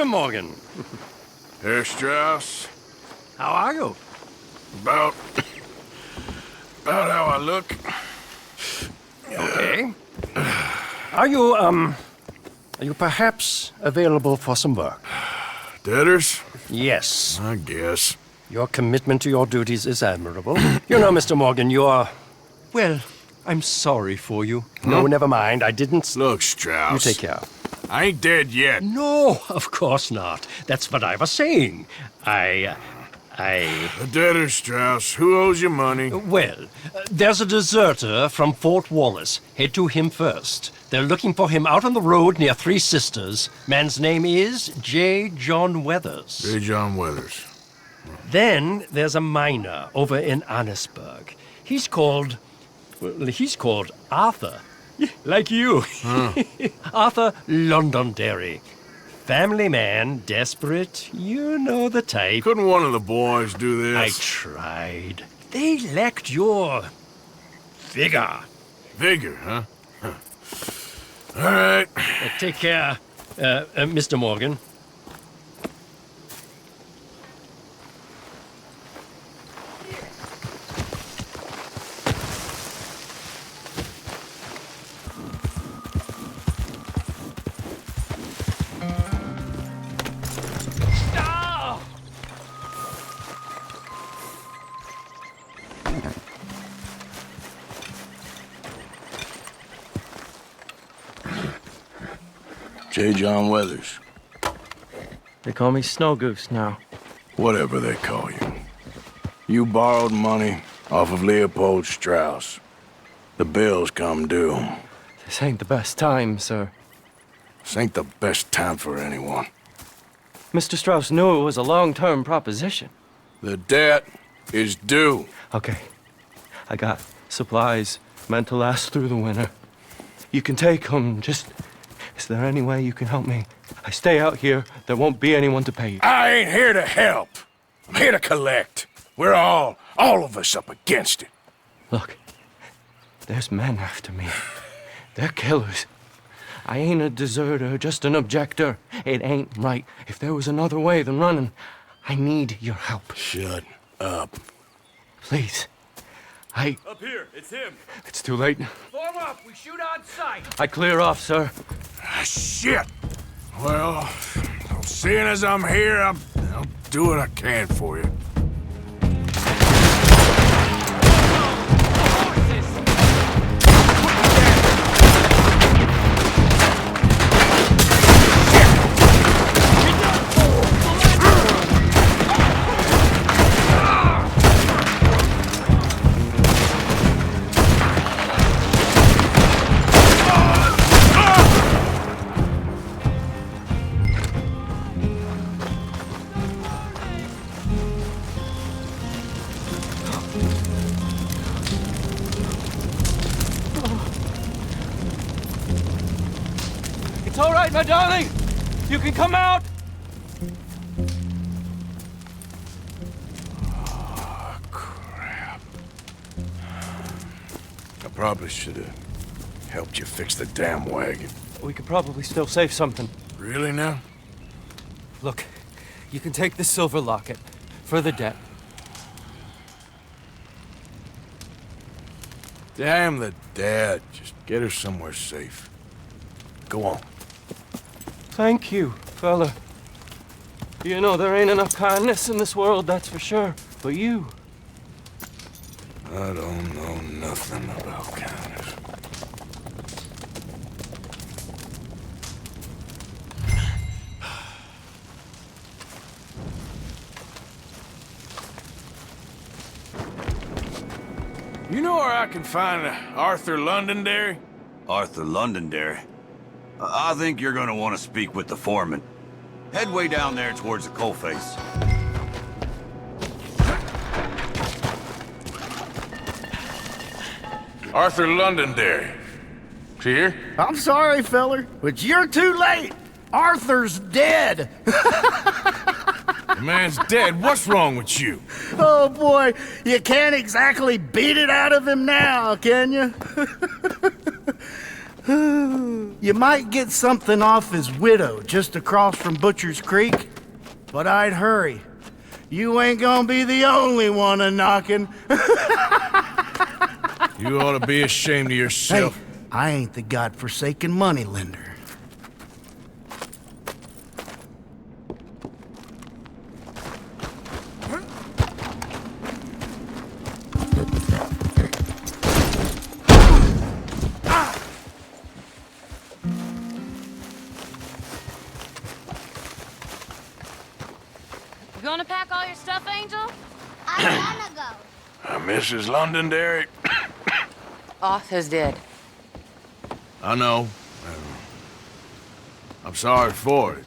Morgan. Herr Strauss. How are you? About how I look. Okay. Are you perhaps available for some work? Debtors? Yes. I guess. Your commitment to your duties is admirable. You know, Mr. Morgan, you're... Well, I'm sorry for you. No, never mind. I didn't... Look, Strauss. You take care. I ain't dead yet. No, of course not. That's what I was saying. I... The debtor, Strauss. Who owes you money? Well, there's a deserter from Fort Wallace. Head to him first. They're looking for him out on the road near Three Sisters. Man's name is J. John Weathers. J. John Weathers. Then there's a miner over in Annisburg. He's called Arthur. Like you. Arthur Londonderry. Family man, desperate, you know the type. Couldn't one of the boys do this? I tried. They lacked your... vigor. Vigor, huh? All right. Take care, Mr. Morgan. J. John Weathers. They call me Snow Goose now. Whatever they call you. You borrowed money off of Leopold Strauss. The bills come due. This ain't the best time, sir. This ain't the best time for anyone. Mr. Strauss knew it was a long-term proposition. The debt is due. Okay. I got supplies meant to last through the winter. You can take them, just... Is there any way you can help me? I stay out here, there won't be anyone to pay you. I ain't here to help. I'm here to collect. We're all of us up against it. Look, there's men after me. They're killers. I ain't a deserter, just an objector. It ain't right. If there was another way than running, I need your help. Shut up. Please. Up here, it's him. It's too late. Form up, we shoot on sight. I clear off, sir. Ah, shit. Well, seeing as I'm here, I'll do what I can for you. It's all right, my darling. You can come out. Oh, crap. I probably should have helped you fix the damn wagon. We could probably still save something. Really now? Look, you can take the silver locket for the debt. Damn the dad. Just get her somewhere safe. Go on. Thank you, fella. You know, there ain't enough kindness in this world, that's for sure. But you... I don't know nothing about kindness. You know where I can find Arthur Londonderry? Arthur Londonderry. I think you're gonna want to speak with the foreman. Head way down there towards the coalface. Arthur Londonderry. Is he here? I'm sorry, feller, but you're too late. Arthur's dead. The man's dead. What's wrong with you? Oh, boy, you can't exactly beat it out of him now, can you? You might get something off his widow just across from Butcher's Creek, but I'd hurry. You ain't gonna be the only one a-knocking. You ought to be ashamed of Hey, yourself. I ain't the godforsaken moneylender. You gonna pack all your stuff, Angel? I'm gonna go. Mrs. Londonderry. Arthur's dead. I know. I'm sorry for it.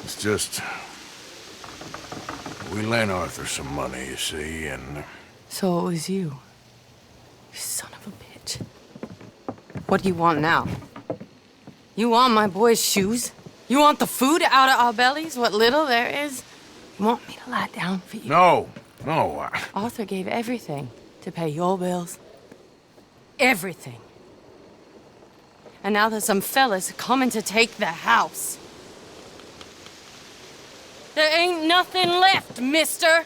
It's just... We lent Arthur some money, you see, and... So it was you. You son of a bitch. What do you want now? You want my boy's shoes? You want the food out of our bellies, what little there is? You want me to lie down for you? No, Arthur gave everything to pay your bills. Everything. And now there's some fellas coming to take the house. There ain't nothing left, mister.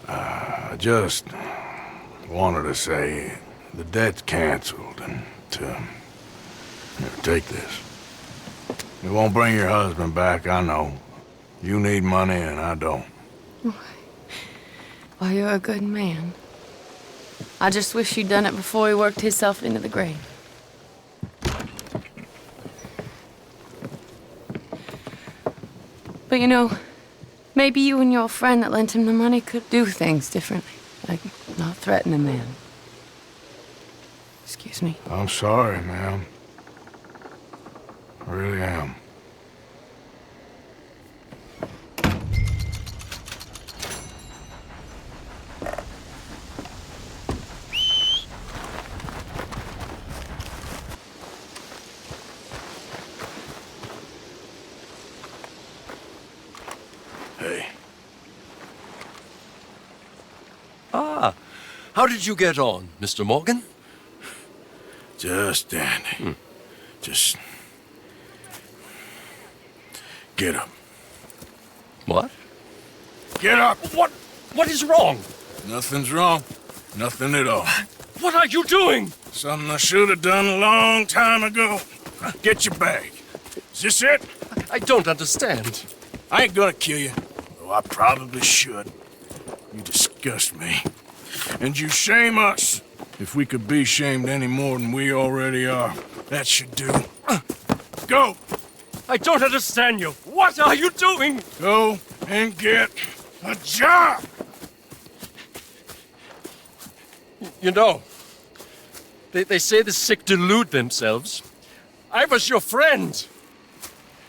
I just wanted to say the debt's canceled and to take this. It won't bring your husband back, I know. You need money and I don't. Well, you're a good man. I just wish you'd done it before he worked himself into the grave. But you know, maybe you and your friend that lent him the money could do things differently. Like not threaten a man. Excuse me. I'm sorry, ma'am. I really am. Hey. Ah, how did you get on, Mr. Morgan? Just dandy. Just... Get up. What? Get up! What is wrong? Nothing's wrong. Nothing at all. What are you doing? Something I should have done a long time ago. Get your bag. Is this it? I don't understand. I ain't gonna kill you, though I probably should. You disgust me. And you shame us. If we could be shamed any more than we already are, that should do. Go! I don't understand you. What are you doing? Go and get a job! You know, they say the sick delude themselves. I was your friend.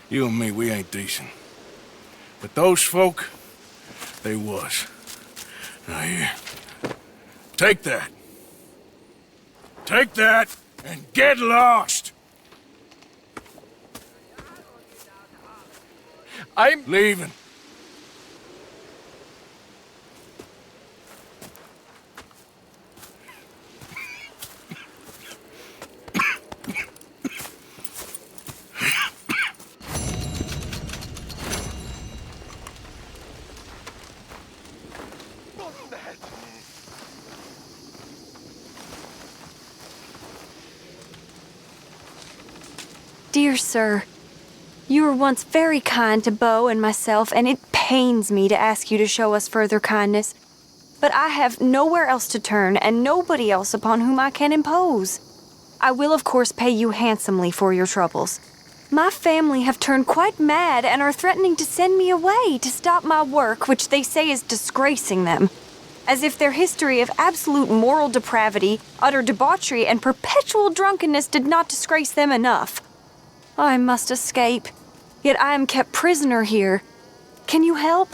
You and me, we ain't decent. But those folk, they was. Now here, take that. Take that and get lost! I'm Leaving. Dear sir, you were once very kind to Beau and myself, and it pains me to ask you to show us further kindness. But I have nowhere else to turn, and nobody else upon whom I can impose. I will, of course, pay you handsomely for your troubles. My family have turned quite mad and are threatening to send me away to stop my work, which they say is disgracing them. As if their history of absolute moral depravity, utter debauchery, and perpetual drunkenness did not disgrace them enough. I must escape, yet I am kept prisoner here. Can you help?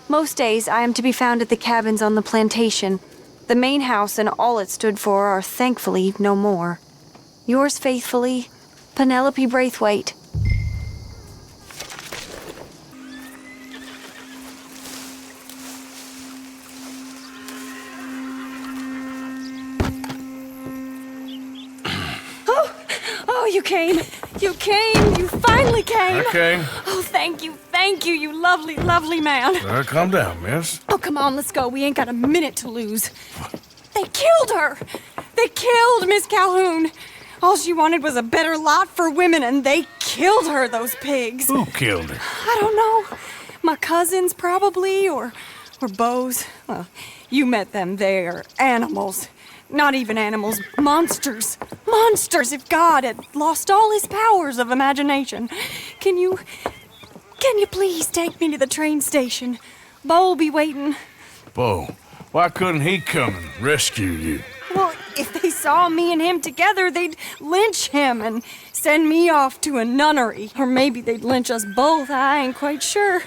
Most days I am to be found at the cabins on the plantation. The main house and all it stood for are thankfully no more. Yours faithfully, Penelope Braithwaite. you came. You came. You finally came. I came. Oh, thank you. Thank you, you lovely, lovely man. Calm down, miss. Oh, come on, let's go. We ain't got a minute to lose. They killed her. They killed Miss Calhoun. All she wanted was a better lot for women, and they killed her, those pigs. Who killed her? I don't know. My cousins, probably, or Beau's. Well, you met them. They're animals. Not even animals, monsters. Monsters if God had lost all his powers of imagination. Can you please take me to the train station? Beau'll be waiting. Beau, why couldn't he come and rescue you? Well, if they saw me and him together, they'd lynch him and send me off to a nunnery. Or maybe they'd lynch us both, I ain't quite sure.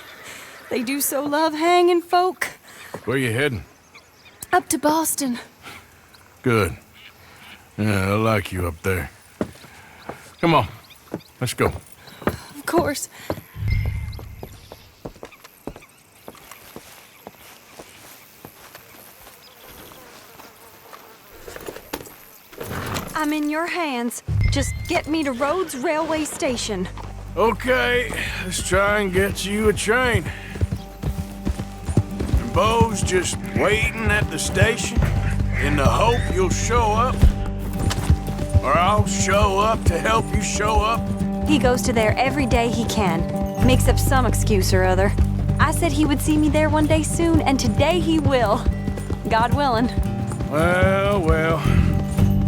They do so love hanging folk. Where you heading? Up to Boston. Good. Yeah, I like you up there. Come on, let's go. Of course. I'm in your hands. Just get me to Rhodes Railway Station. Okay, let's try and get you a train. And Beau's just waiting at the station in the hope you'll show up. Or I'll show up to help you show up. He goes to there every day he can. Makes up some excuse or other. I said he would see me there one day soon, and today he will. God willing. Well.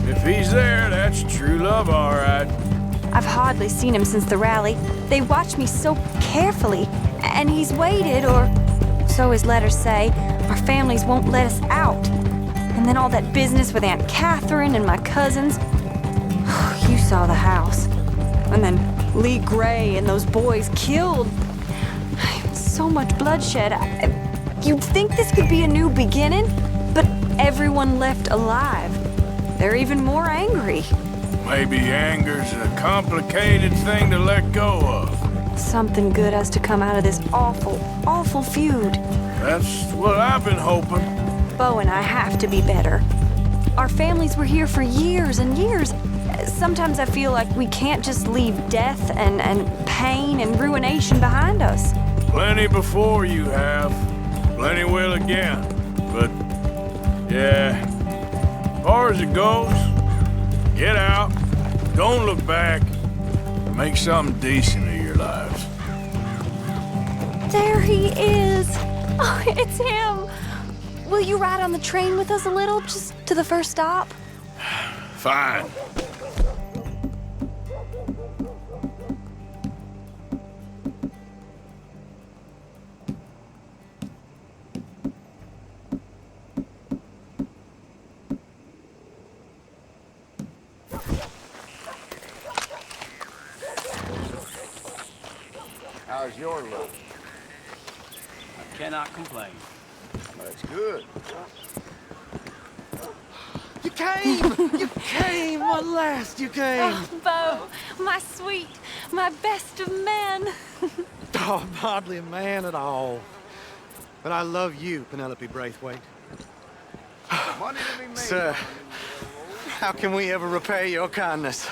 If he's there, that's true love, all right. I've hardly seen him since the rally. They watch me so carefully, and he's waited, or so his letters say. Our families won't let us out. And then all that business with Aunt Catherine and my cousins. You saw the house. And then Lee Gray and those boys killed. So much bloodshed. You'd think this could be a new beginning, but everyone left alive. They're even more angry. Maybe anger's a complicated thing to let go of. Something good has to come out of this awful, awful feud. That's what I've been hoping. Beau and I have to be better. Our families were here for years and years. Sometimes I feel like we can't just leave death and pain and ruination behind us. Plenty before you have. Plenty will again. But, yeah. As far as it goes, get out, don't look back, and make something decent of your lives. There he is. Oh, it's him. Will you ride on the train with us a little, just to the first stop? Fine. How's your luck? I cannot complain. That's good. You came! You came! At last you came! Oh, Beau, my sweet, my best of men. Oh, I'm hardly a man at all. But I love you, Penelope Braithwaite. Money to be made. Sir, how can we ever repay your kindness?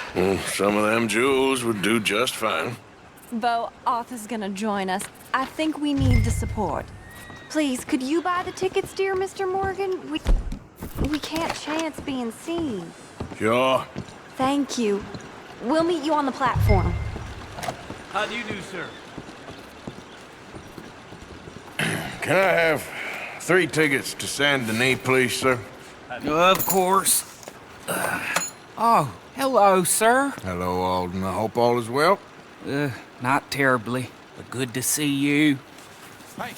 Some of them jewels would do just fine. Beau, Arthur's gonna join us. I think we need the support. Please, could you buy the tickets, dear Mr. Morgan? We can't chance being seen. Sure. Thank you. We'll meet you on the platform. How do you do, sir? Can I have 3 tickets to Saint Denis, please, sir? Of course. Oh, hello, sir. Hello, Alden. I hope all is well. Not terribly, but good to see you. Hey!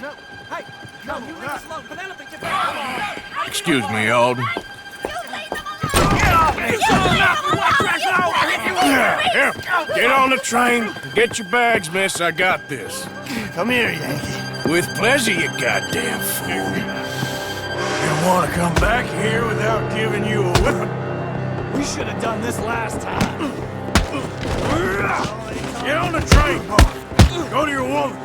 No! Hey! No, you leave slow. Penelope, get back! Excuse me, Alden. Here, get on the train. Get your bags, miss. I got this. Come here, Yankee. With pleasure, you goddamn fool. You want to come back here without giving you a whipping? We should have done this last time. Get on the train, boy. Go to your woman.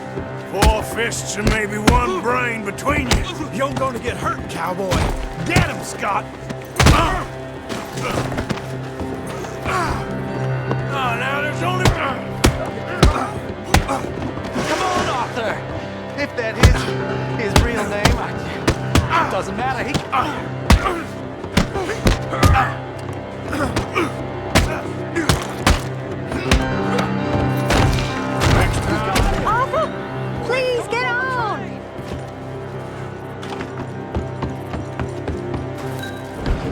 4 fists and maybe 1 brain between you. You're gonna get hurt, cowboy. Get him, Scott. Oh, now there's only... Come on, Arthur! If that is his real name, it doesn't matter. Arthur, please get on!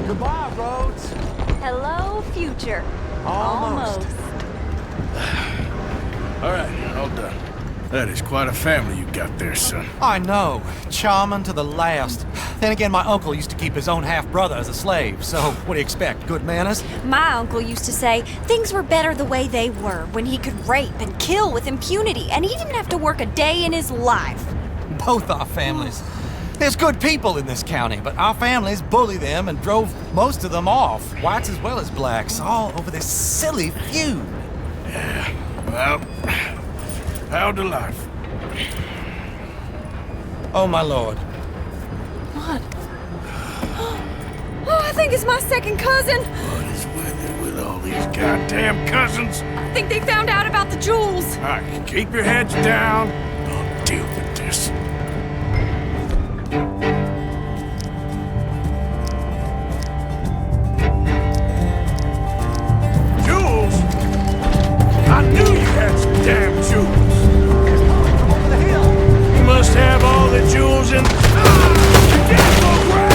Goodbye, Rhodes. Hello, future. Almost. All right, all done. That is quite a family you got there, son. I know. Charming to the last. Then again, my uncle used to keep his own half-brother as a slave, so what do you expect? Good manners? My uncle used to say things were better the way they were, when he could rape and kill with impunity, and he didn't have to work a day in his life. Both our families. There's good people in this county, but our families bully them and drove most of them off, whites as well as blacks, all over this silly feud. Yeah, well, how to life. Oh, my lord. What? Oh, I think it's my second cousin. What is with it with all these goddamn cousins? I think they found out about the jewels. All right, keep your heads down. I'll deal with this. Jewels? I knew you had some damn jewels. Over the hill. You must have all the jewels in... Devil Ray!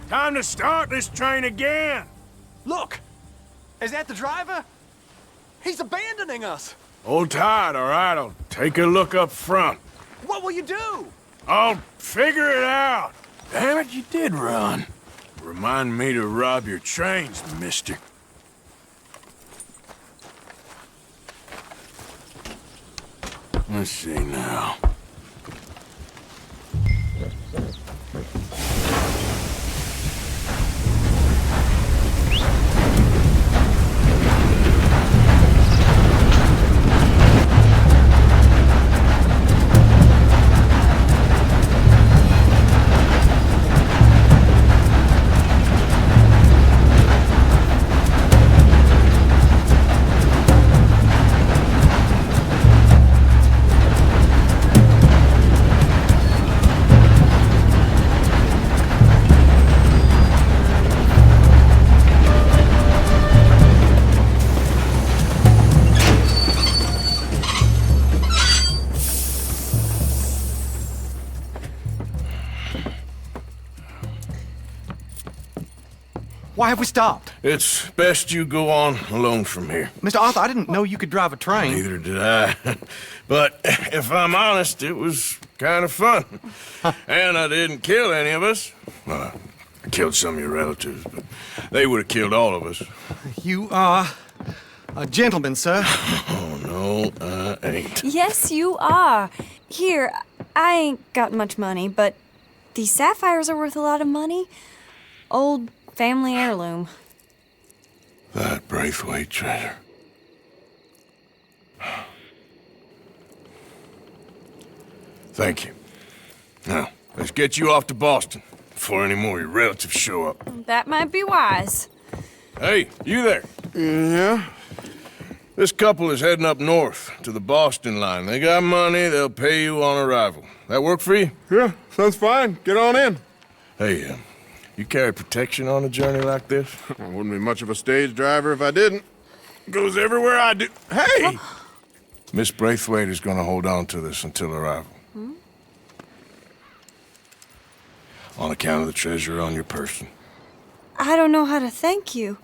Time to start this train again. Look! Is that the driver? He's abandoning us! Hold tight, all right? I'll take a look up front. What will you do? I'll figure it out. Damn it, you did run. Remind me to rob your trains, mister. Let's see now. Why have we stopped? It's best you go on alone from here. Mr. Arthur, I didn't know you could drive a train. Neither did I. But if I'm honest, it was kind of fun. And I didn't kill any of us. Well, I killed some of your relatives, but they would have killed all of us. You are a gentleman, sir. Oh, no, I ain't. Yes, you are. Here, I ain't got much money, but these sapphires are worth a lot of money. Old family heirloom. That Braithwaite treasure. Thank you. Now, let's get you off to Boston before any more of your relatives show up. That might be wise. Hey, you there? Yeah? This couple is heading up north to the Boston line. They got money, they'll pay you on arrival. That work for you? Yeah, sounds fine. Get on in. Hey, you carry protection on a journey like this? I wouldn't be much of a stage driver if I didn't. Goes everywhere I do. Hey! Miss Braithwaite is going to hold on to this until arrival. On account of the treasure on your person. I don't know how to thank you.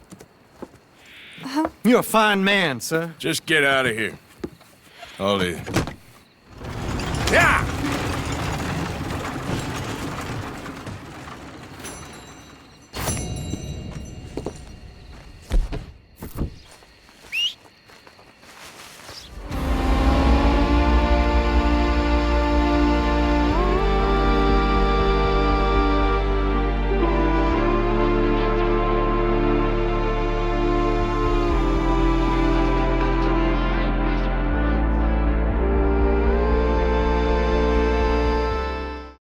You're a fine man, sir. Just get out of here. I'll leave. Yeah!